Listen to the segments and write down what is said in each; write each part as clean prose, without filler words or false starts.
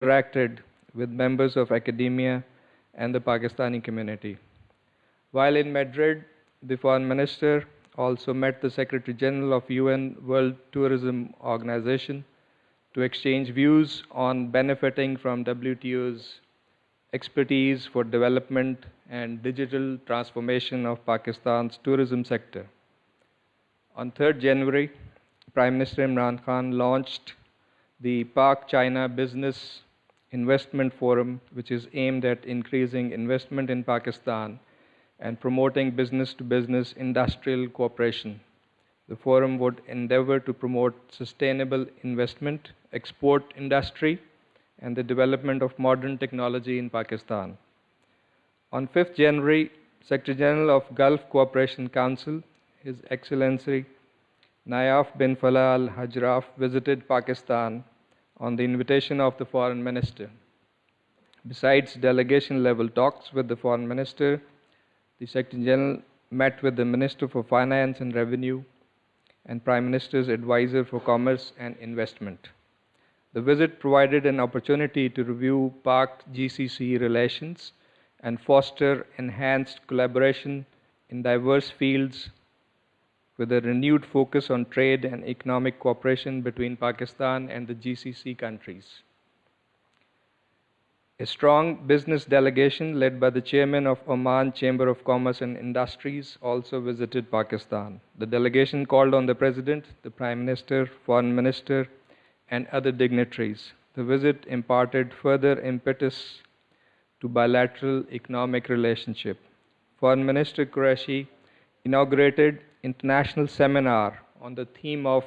interacted with members of academia and the Pakistani community. While in Madrid, the foreign minister also met the Secretary General of UN World Tourism Organization to exchange views on benefiting from WTO's expertise for development and digital transformation of Pakistan's tourism sector. On 3rd January, Prime Minister Imran Khan launched the Pak China Business Investment Forum, which is aimed at increasing investment in Pakistan and promoting business to business industrial cooperation. The forum would endeavor to promote sustainable investment, export industry, and the development of modern technology in Pakistan. On 5th January, Secretary General of Gulf Cooperation Council, His Excellency Nayaf bin Falah Al Hajraf, visited Pakistan on the invitation of the Foreign Minister. Besides delegation level talks with the Foreign Minister, the Secretary General met with the Minister for Finance and Revenue and Prime Minister's Advisor for Commerce and Investment. The visit provided an opportunity to review Pak GCC relations and foster enhanced collaboration in diverse fields with a renewed focus on trade and economic cooperation between Pakistan and the GCC countries. A strong business delegation led by the chairman of Oman Chamber of Commerce and Industries also visited Pakistan. The delegation called on the President, the Prime Minister, Foreign Minister, and other dignitaries. The visit imparted further impetus to bilateral economic relationship. Foreign Minister Qureshi inaugurated international seminar on the theme of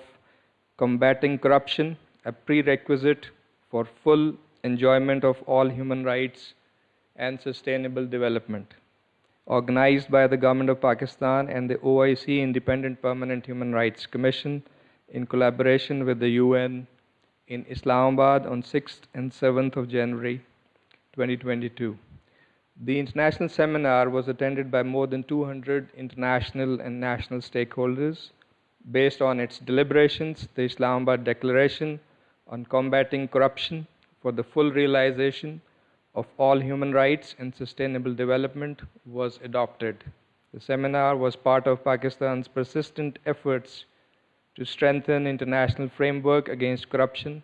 combating corruption, a prerequisite for full enjoyment of all human rights and sustainable development, organized by the Government of Pakistan and the OIC Independent Permanent Human Rights Commission in collaboration with the UN in Islamabad on 6th and 7th of January 2022. The international seminar was attended by more than 200 international and national stakeholders. Based on its deliberations, the Islamabad Declaration on Combating Corruption for the full realization of all human rights and sustainable development was adopted. The seminar was part of Pakistan's persistent efforts to strengthen international framework against corruption,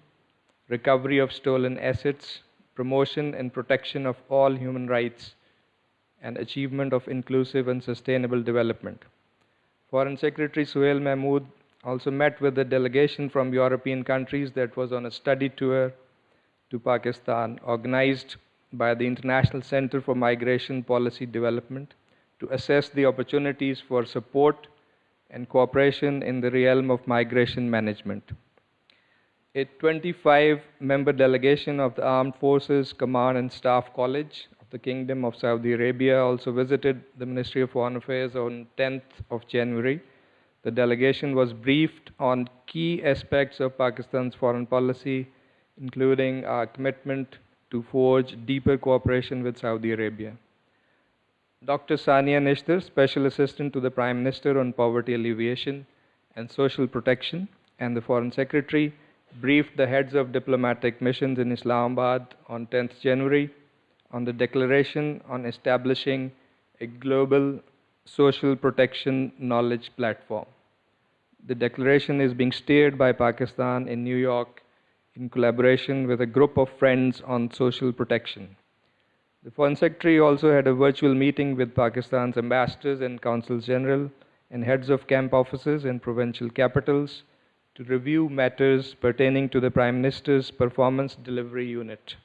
recovery of stolen assets, promotion and protection of all human rights, and achievement of inclusive and sustainable development. Foreign Secretary Suhail Mahmood also met with a delegation from European countries that was on a study tour to Pakistan, organized by the International Center for Migration Policy Development, to assess the opportunities for support and cooperation in the realm of migration management. A 25-member delegation of the Armed Forces Command and Staff College of the Kingdom of Saudi Arabia also visited the Ministry of Foreign Affairs on 10th of January. The delegation was briefed on key aspects of Pakistan's foreign policy, including our commitment to forge deeper cooperation with Saudi Arabia. Dr. Sania Nishtar, Special Assistant to the Prime Minister on Poverty Alleviation and Social Protection, and the Foreign Secretary, briefed the heads of diplomatic missions in Islamabad on 10th January on the declaration on establishing a global social protection knowledge platform. The declaration is being steered by Pakistan in New York in collaboration with a group of friends on social protection. The Foreign Secretary also had a virtual meeting with Pakistan's ambassadors and consuls general and heads of camp offices in provincial capitals to review matters pertaining to the Prime Minister's Performance Delivery Unit,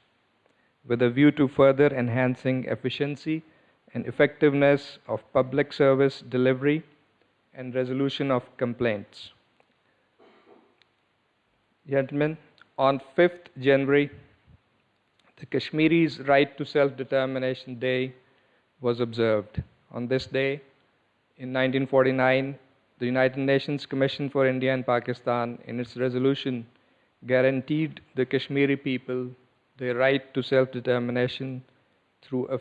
with a view to further enhancing efficiency and effectiveness of public service delivery and resolution of complaints. Gentlemen, on 5th January, the Kashmiris' Right to Self-Determination Day was observed. On this day, in 1949, the United Nations Commission for India and Pakistan, in its resolution, guaranteed the Kashmiri people their right to self-determination through a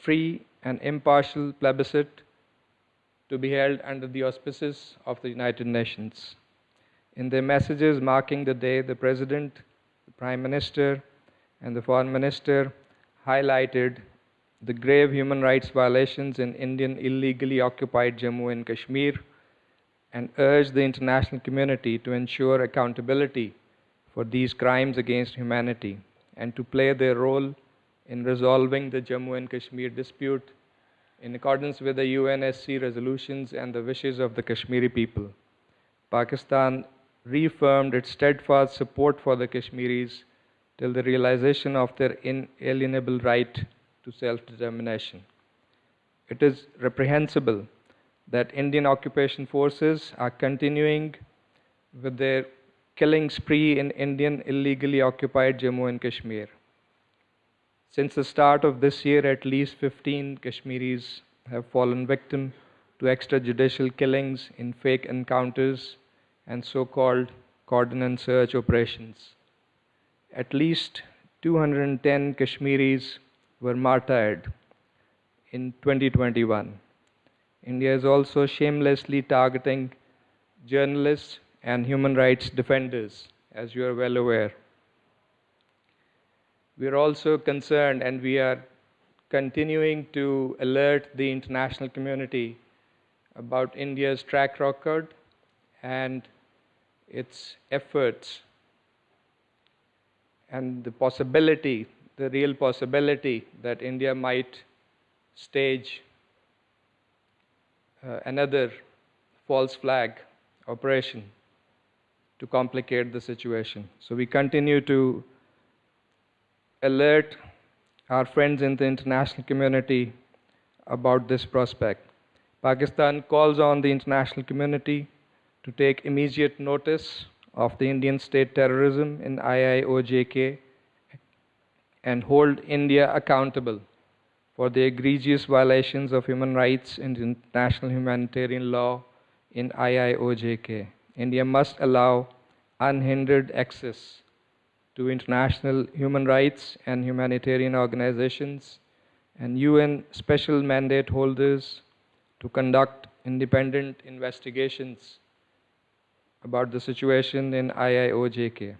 free and impartial plebiscite to be held under the auspices of the United Nations. In their messages marking the day, the President, the Prime Minister and the Foreign Minister highlighted the grave human rights violations in Indian illegally occupied Jammu and Kashmir and urged the international community to ensure accountability for these crimes against humanity and to play their role in resolving the Jammu and Kashmir dispute in accordance with the UNSC resolutions and the wishes of the Kashmiri people. Pakistan reaffirmed its steadfast support for the Kashmiris till the realization of their inalienable right to self-determination. It is reprehensible that Indian occupation forces are continuing with their killing spree in Indian illegally occupied Jammu and Kashmir. Since the start of this year, at least 15 Kashmiris have fallen victim to extrajudicial killings in fake encounters and so-called cordon and search operations. At least 210 Kashmiris were martyred in 2021. India is also shamelessly targeting journalists and human rights defenders, as you are well aware. We are also concerned and we are continuing to alert the international community about India's track record and its efforts and the possibility, the real possibility that India might stage another false flag operation to complicate the situation. So we continue to alert our friends in the international community about this prospect. Pakistan calls on the international community to take immediate notice of the Indian state terrorism in IIOJK and hold India accountable for the egregious violations of human rights and international humanitarian law in IIOJK. India must allow unhindered access to international human rights and humanitarian organizations and UN special mandate holders to conduct independent investigations about the situation in IIOJK.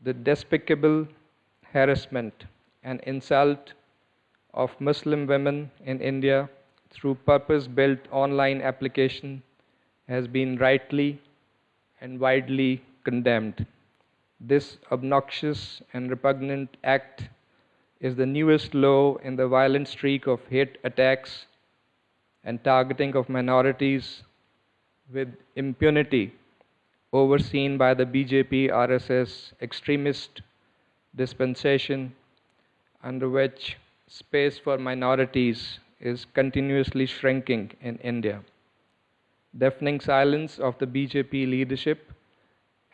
The despicable harassment and insult of Muslim women in India through purpose-built online application has been rightly and widely condemned. This obnoxious and repugnant act is the newest low in the violent streak of hate attacks and targeting of minorities with impunity overseen by the BJP RSS extremist dispensation, under which space for minorities is continuously shrinking in India. Deafening silence of the BJP leadership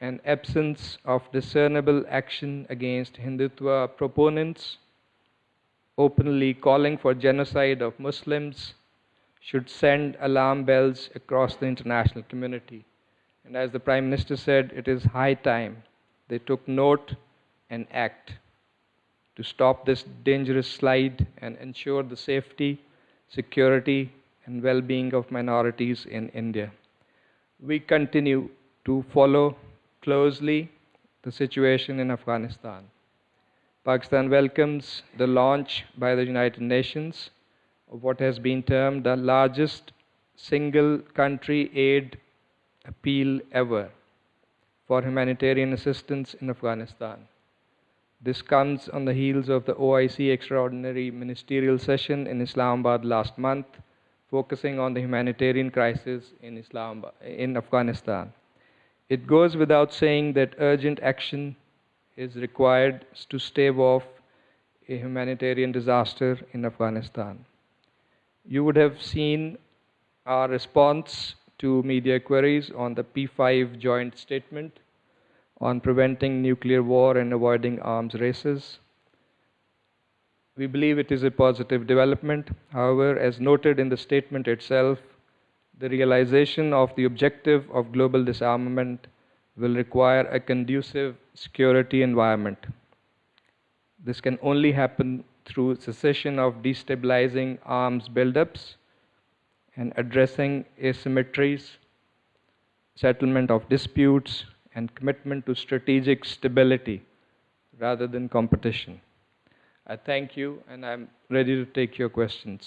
and absence of discernible action against Hindutva proponents openly calling for genocide of Muslims should send alarm bells across the international community. And as the Prime Minister said, it is high time they took note and act to stop this dangerous slide and ensure the safety, security, and well-being of minorities in India. We continue to follow closely the situation in Afghanistan. Pakistan welcomes the launch by the United Nations of what has been termed the largest single country aid appeal ever for humanitarian assistance in Afghanistan. This comes on the heels of the OIC Extraordinary Ministerial Session in Islamabad last month, focusing on the humanitarian crisis in Afghanistan. It goes without saying that urgent action is required to stave off a humanitarian disaster in Afghanistan. You would have seen our response to media queries on the P5 joint statement on preventing nuclear war and avoiding arms races. We believe it is a positive development. However, as noted in the statement itself, the realization of the objective of global disarmament will require a conducive security environment. This can only happen through cessation of destabilizing arms buildups and addressing asymmetries, settlement of disputes, and commitment to strategic stability rather than competition. I thank you, and I'm ready to take your questions.